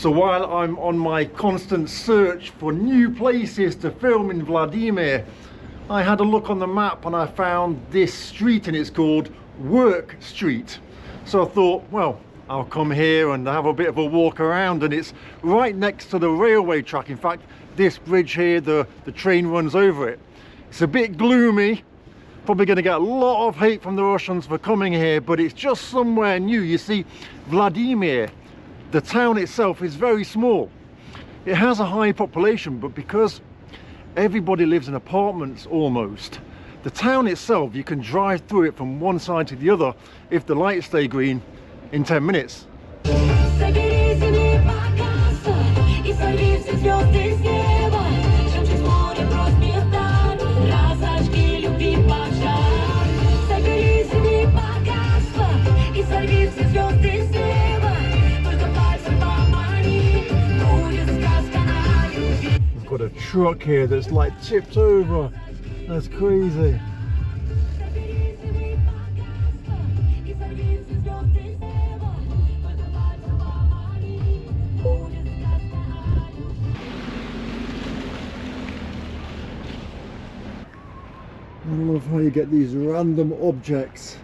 So while I'm on my constant search for new places to film in Vladimir, I had a look on the map and I found this street, and it's called Work Street. So I thought, well, I'll come here and have a bit of a walk around, and it's right next to the railway track. In fact, this bridge here, the train runs over it. It's a bit gloomy, probably going to get a lot of hate from the Russians for coming here, but it's just somewhere new. You see, Vladimir, the town itself, is very small. It has a high population, but because everybody lives in apartments almost, the town itself, you can drive through it from one side to the other if the lights stay green in 10 minutes. We've got a truck here that's like tipped over. That's crazy. I love how you get these random objects.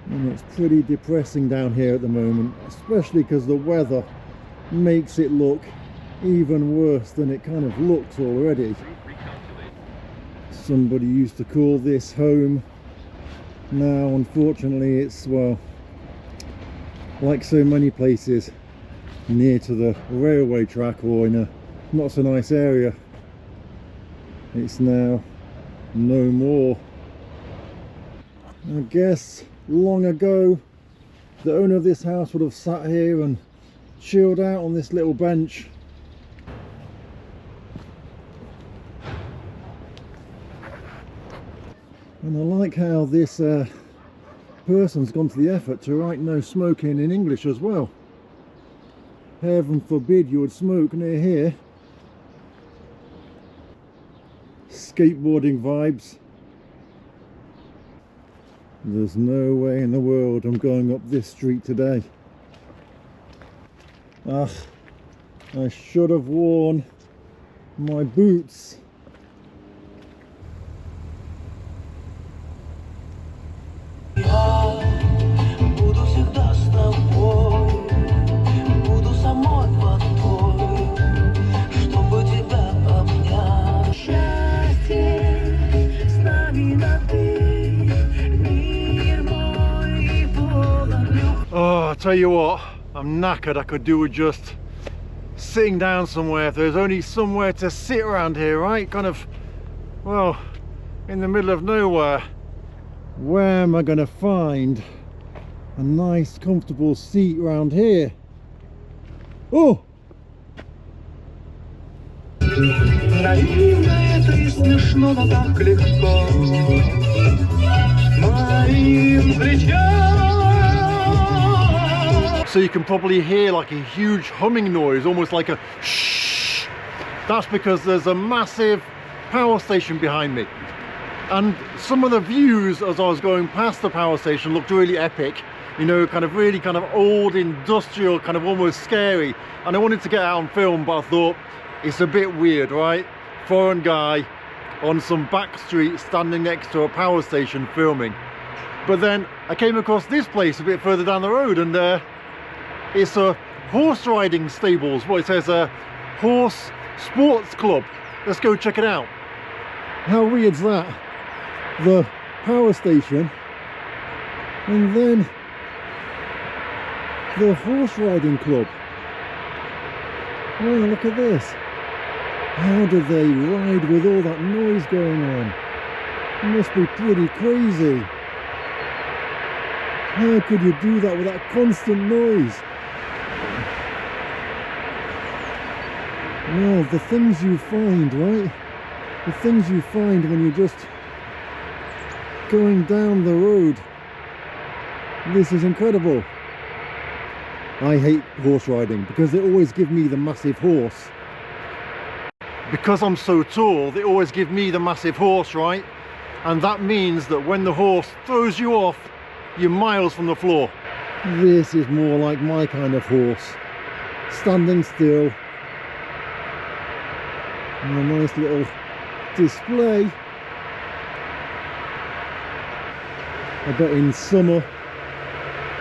And it's pretty depressing down here at the moment, especially because the weather makes it look even worse than it kind of looks already. Somebody used to call this home. Now unfortunately it's, well, like so many places near to the railway track or in a not so nice area, it's now no more. I guess long ago the owner of this house would have sat here and chilled out on this little bench. And I like how this person's gone to the effort to write no smoking in English as well. Heaven forbid you would smoke near here. Skateboarding vibes. There's no way in the world I'm going up this street today. Ah, I should have worn my boots. Oh, I tell you what, I'm knackered. I could do with just sitting down somewhere. If there's only somewhere to sit around here, right? Kind of, well, in the middle of nowhere. Where am I going to find a nice comfortable seat around here? Oh! So you can probably hear like a huge humming noise, almost like a shh. That's because there's a massive power station behind me. And some of the views as I was going past the power station looked really epic. You know, kind of really kind of old, industrial, kind of almost scary. And I wanted to get out and film, but I thought it's a bit weird, right? Foreign guy on some back street standing next to a power station filming. But then I came across this place a bit further down the road, and it's a horse riding stables. Well, it says a horse sports club. Let's go check it out. How weird's that? The power station, and then the horse riding club. Oh, look at this. How do they ride with all that noise going on? It must be pretty crazy. How could you do that with that constant noise? Well, the things you find, right? The things you find when you're just going down the road. This is incredible. I hate horse riding because they always give me the massive horse. Because I'm so tall, they always give me the massive horse, right? And that means that when the horse throws you off, you're miles from the floor. This is more like my kind of horse. Standing still. And a nice little display. I bet in summer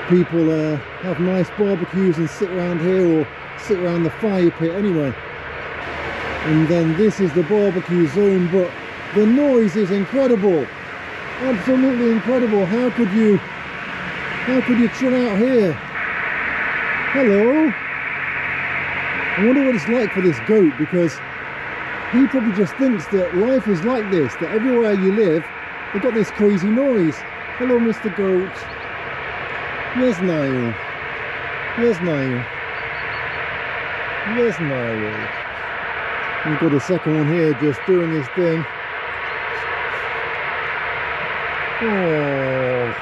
people have nice barbecues and sit around here, or sit around the fire pit anyway. And then this is the barbecue zone, but the noise is incredible. Absolutely incredible. How could you chill out here? Hello. I wonder what it's like for this goat, because he probably just thinks that life is like this, that everywhere you live they've got this crazy noise. Hello, Mr. Goat. Yes, Niall. Yes, Niall. Yes, Niall. We've got a second one here just doing his thing. Oh.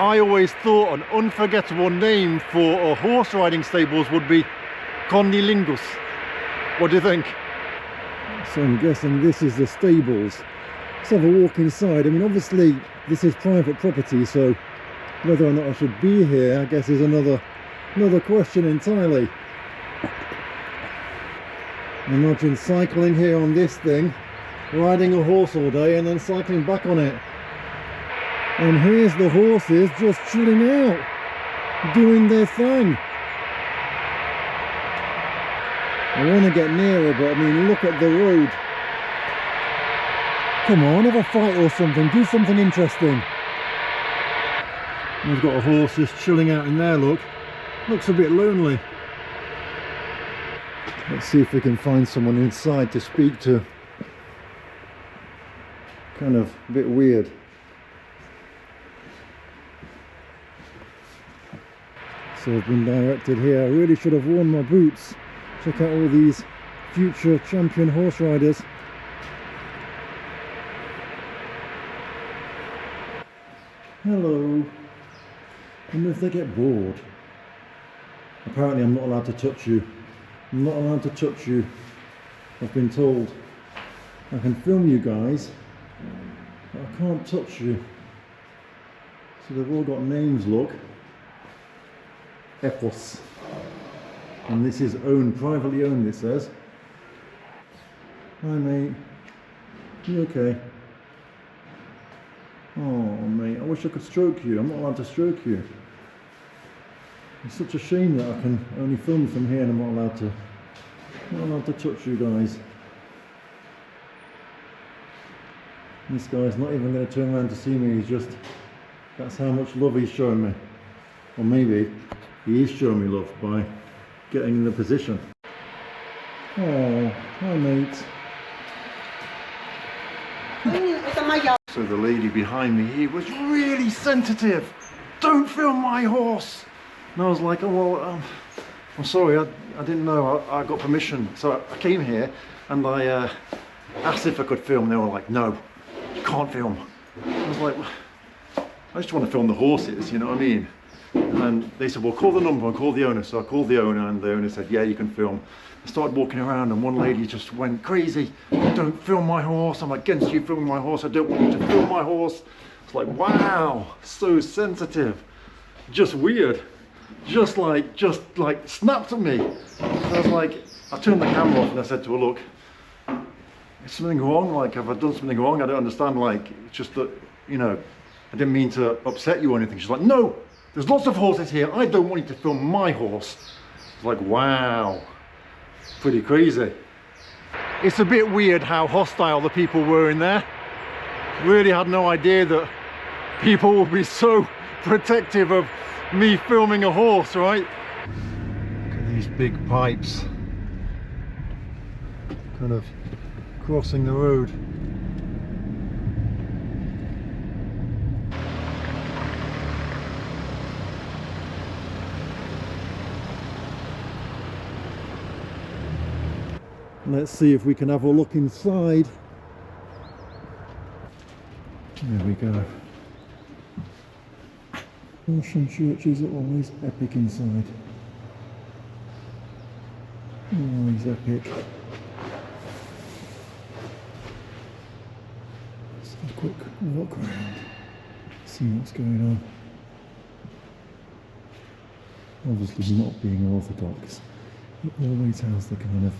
I always thought an unforgettable name for a horse riding stables would be Condylingus. What do you think? So I'm guessing this is the stables. Let's have a walk inside. I mean, obviously this is private property, so whether or not I should be here, I guess, is another question entirely. Imagine cycling here on this thing, riding a horse all day and then cycling back on it. And here's the horses just chilling out, doing their thing. I want to get nearer, but I mean, look at the road. Come on, have a fight or something, do something interesting. We've got a horse just chilling out in there, look. Looks a bit lonely. Let's see if we can find someone inside to speak to. Kind of a bit weird. So I've been directed here. I really should have worn my boots. Check out all these future champion horse riders. Hello. I wonder if they get bored. Apparently I'm not allowed to touch you. I'm not allowed to touch you. I've been told. I can film you guys, but I can't touch you. So they've all got names, look. Epos. And this is owned, privately owned, it says. Hi mate. You okay? Oh mate, I wish I could stroke you. I'm not allowed to stroke you. It's such a shame that I can only film from here and I'm not allowed to touch you guys. This guy's not even going to turn around to see me. He's just, that's how much love he's showing me. Or maybe he is showing me love by getting in the position. Oh, hi mate. So the lady behind me here was really sensitive. Don't film my horse. And I was like, oh well, I'm sorry, I didn't know I got permission. So I came here and I asked if I could film. They were like, no, you can't film. I was like, I just want to film the horses, you know what I mean? And they said, well, call the number and call the owner. So I called the owner and the owner said, yeah, you can film. I started walking around and one lady just went crazy. Don't film my horse. I'm against you filming my horse. I don't want you to film my horse. It's like, wow, so sensitive. Just weird. Just like snapped at me. So I was like, I turned the camera off and I said to her, look, is something wrong? Like, have I done something wrong? I don't understand. Like, it's just that, you know, I didn't mean to upset you or anything. She's like, no, there's lots of horses here. I don't want you to film my horse. It's like, wow, pretty crazy. It's a bit weird how hostile the people were in there. Really had no idea that people would be so protective of me filming a horse, right? Look at these big pipes kind of crossing the road. Let's see if we can have a look inside. There we go. Russian churches are always epic inside. Always epic. Let's have a quick walk around, see what's going on. obviously not being orthodox, it always has the kind of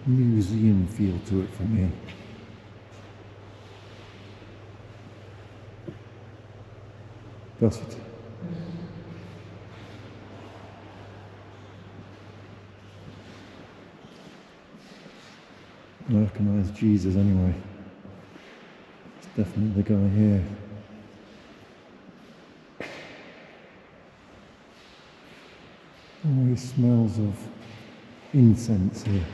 museum feel to it for me. Doesn't. I recognise Jesus anyway. It's definitely the guy here. Always smells of incense here.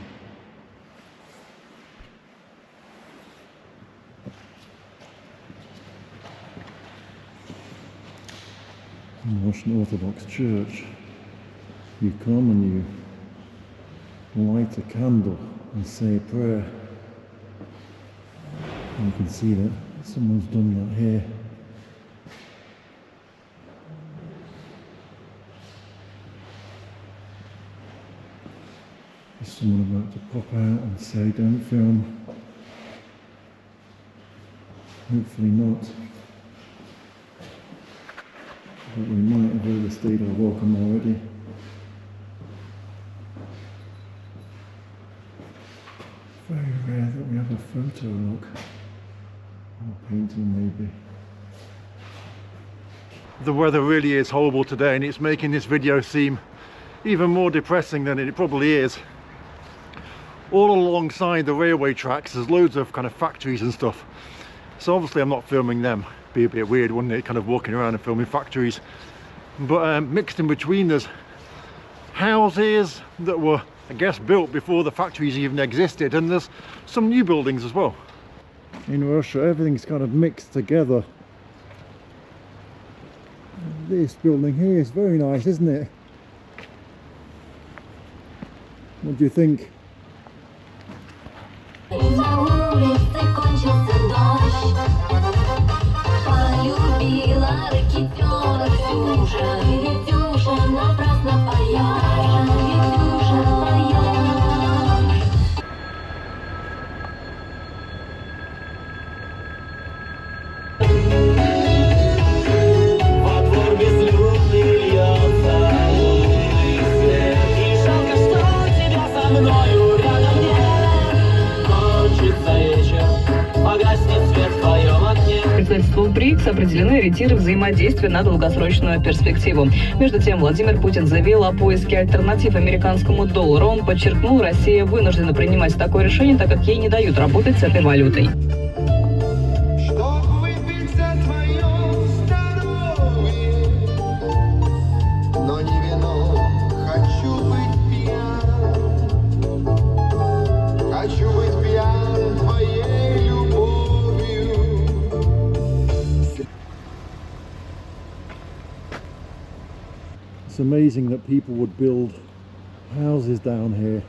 In the Russian Orthodox Church, you come and you light a candle and say a prayer. And you can see that someone's done that here. There's someone about to pop out and say, don't film. Hopefully not. But we might have overstayed our welcome already. Very rare that we have a photo look. Or a painting maybe. The weather really is horrible today, and it's making this video seem even more depressing than it probably is. All alongside the railway tracks there's loads of kind of factories and stuff. So obviously I'm not filming them. Be a bit weird, wouldn't it, kind of walking around and filming factories. But mixed in between there's houses that were, I guess, built before the factories even existed, and there's some new buildings as well. In Russia everything's kind of mixed together. This building here is very nice, isn't it? What do you think? Председательству БРИКС определены ориентиры взаимодействия на долгосрочную перспективу. Между тем, Владимир Путин заявил о поиске альтернатив американскому доллару. Он подчеркнул, Россия вынуждена принимать такое решение, так как ей не дают работать с этой валютой. It's amazing that people would build houses down here,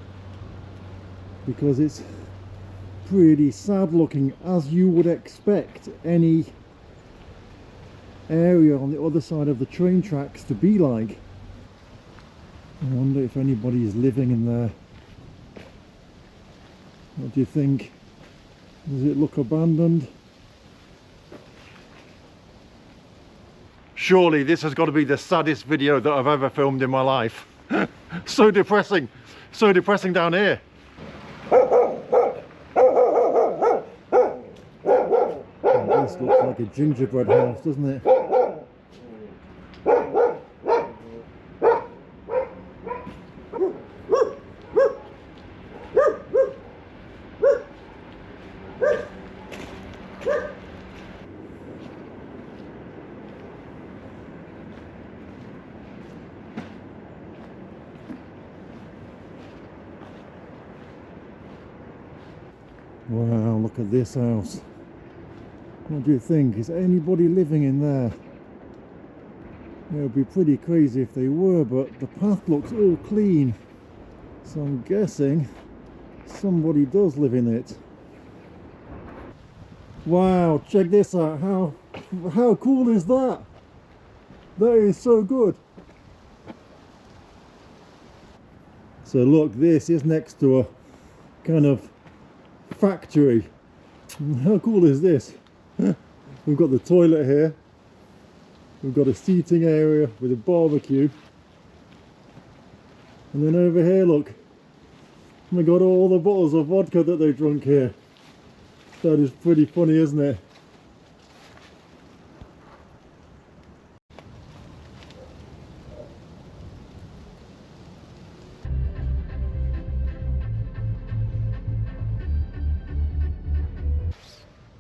because it's pretty sad looking, as you would expect any area on the other side of the train tracks to be like. I wonder if anybody is living in there. What do you think? Does it look abandoned? Surely this has got to be the saddest video that I've ever filmed in my life. So depressing down here. This looks like a gingerbread house, doesn't it? Wow, look at this house. What do you think? Is anybody living in there? It would be pretty crazy if they were, but the path looks all clean. So I'm guessing somebody does live in it. Wow, check this out. How cool is that? That is so good. So look, this is next to a kind of factory. How cool is this? We've got the toilet here, we've got a seating area with a barbecue, And then over here, look, we got all the bottles of vodka that they've drunk here. That is pretty funny, isn't it?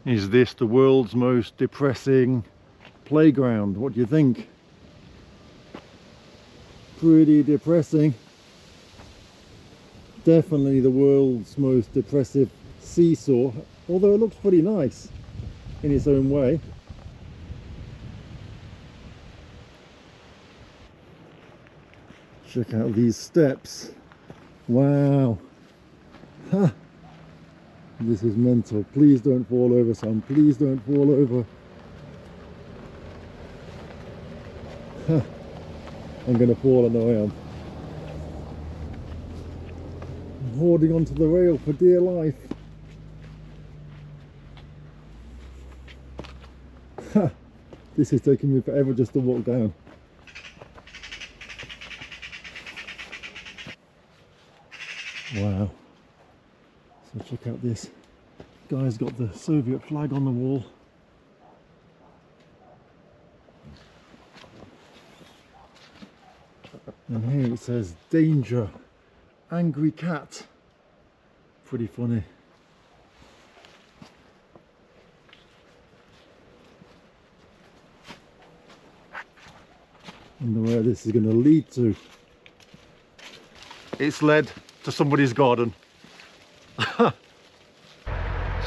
Is this the world's most depressing playground? What do you think? Pretty depressing. Definitely the world's most depressive seesaw, although it looks pretty nice in its own way. Check out these steps. Wow. Huh. This is mental. Please don't fall over, Sam. Please don't fall over. Huh. I'm going to fall, I know I am. I'm holding onto the rail for dear life. Huh. This is taking me forever just to walk down. Wow. So check out this. Guy's got the Soviet flag on the wall. And here it says danger, angry cat. Pretty funny. Wonder where this is going to lead to. It's led to somebody's garden.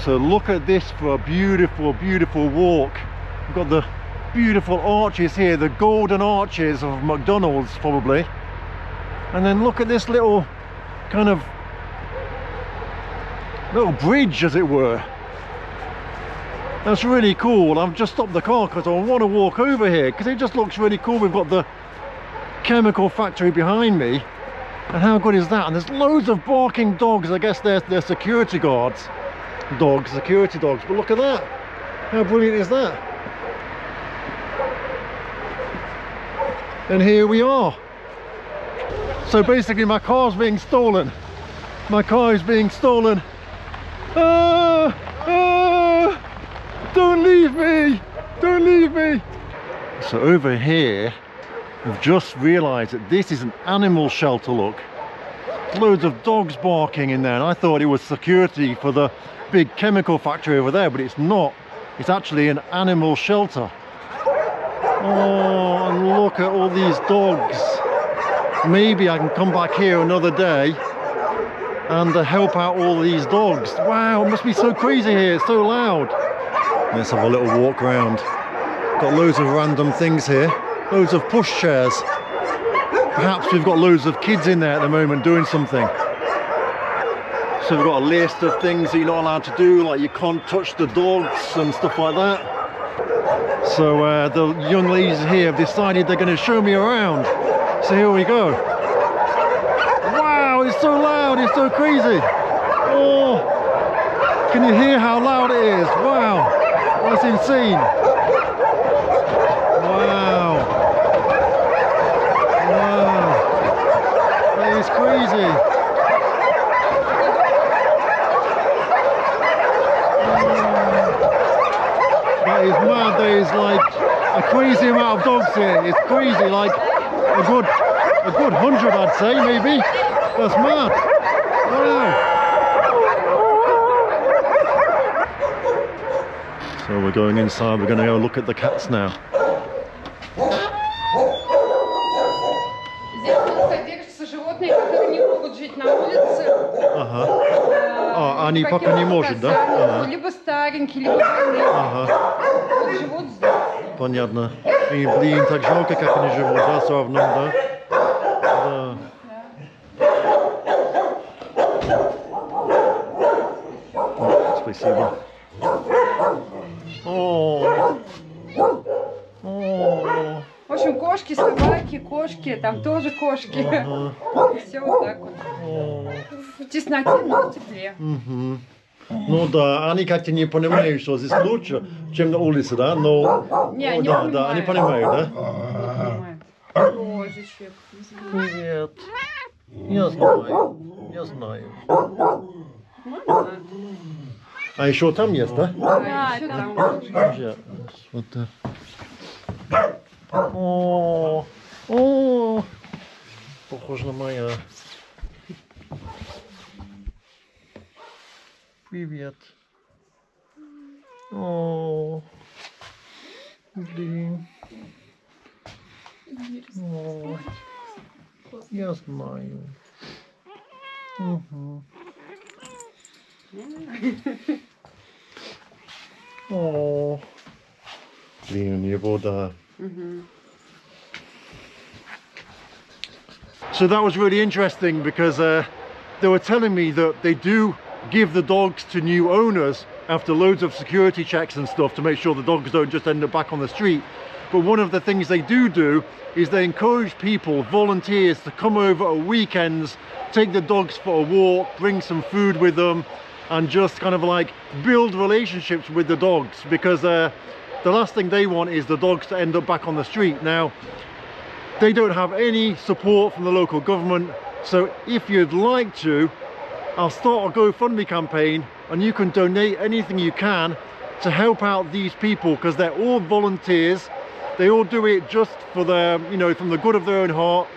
So look at this for a beautiful, beautiful walk. We've got the beautiful arches here, the golden arches of McDonald's probably. And then look at this little kind of little bridge, as it were. That's really cool. I've just stopped the car because I want to walk over here because it just looks really cool. We've got the chemical factory behind me. And how good is that? And there's loads of barking dogs. I guess they're security guards. Security dogs. But look at that. How brilliant is that? And here we are. So basically my car's being stolen. My car is being stolen. Don't leave me! Don't leave me! So over here, I've just realised that this is an animal shelter, look. Loads of dogs barking in there, and I thought it was security for the big chemical factory over there, but it's not. It's actually an animal shelter. Oh, and look at all these dogs. Maybe I can come back here another day and help out all these dogs. Wow, it must be so crazy here, it's so loud. Let's have a little walk around. Got loads of random things here. Loads of push chairs. Perhaps we've got loads of kids in there at the moment doing something. So we've got a list of things that you're not allowed to do, like you can't touch the dogs and stuff like that. So the young ladies here have decided they're going to show me around. So here we go. Wow, it's so loud, it's so crazy. Oh, can you hear how loud it is? Wow, that's insane. Wow. Wow. That is crazy. That is mad. There is like a crazy amount of dogs here. It's crazy, like a good 100 I'd say, maybe. That's mad. Wow. So we're going inside, we're going to go look at the cats now. Они пока не может, да? Либо старенькие, либо больные. Вот живут здесь. Понятно. И, блин, так жалко, как они живут, да, все равно, да? Да. Спасибо. О. В общем, кошки, собаки, кошки, там тоже кошки. Все вот так вот. В тесноте, но в тепле. Ну да, они как-то не понимают, что здесь лучше, чем на улице, да? Но не, они да, понимают. Да, они понимают, да? Не понимают. Божечек. Привет. Я знаю. Я знаю. А еще там есть, да? Да, еще там. Сейчас. Вот так. О, о, похоже на моя. Привет. О, блин. О, я знаю. Угу. О, блин, его да. So that was really interesting because they were telling me that they do give the dogs to new owners after loads of security checks and stuff to make sure the dogs don't just end up back on the street. But one of the things they do is they encourage people, volunteers, to come over at weekends, take the dogs for a walk, bring some food with them, and just kind of like build relationships with the dogs, because the last thing they want is the dogs to end up back on the street. Now, they don't have any support from the local government, so if you'd like to, I'll start a GoFundMe campaign and you can donate anything you can to help out these people, because they're all volunteers. They all do it just for the, you know, from the good of their own heart,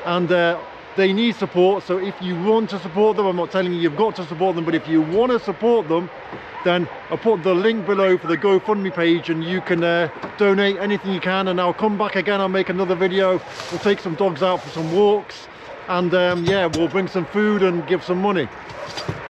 and they need support. So if you want to support them, I'm not telling you you've got to support them, but if you want to support them, then I'll put the link below for the GoFundMe page and you can donate anything you can, and I'll come back again, I'll make another video. We'll take some dogs out for some walks, and yeah, we'll bring some food and give some money.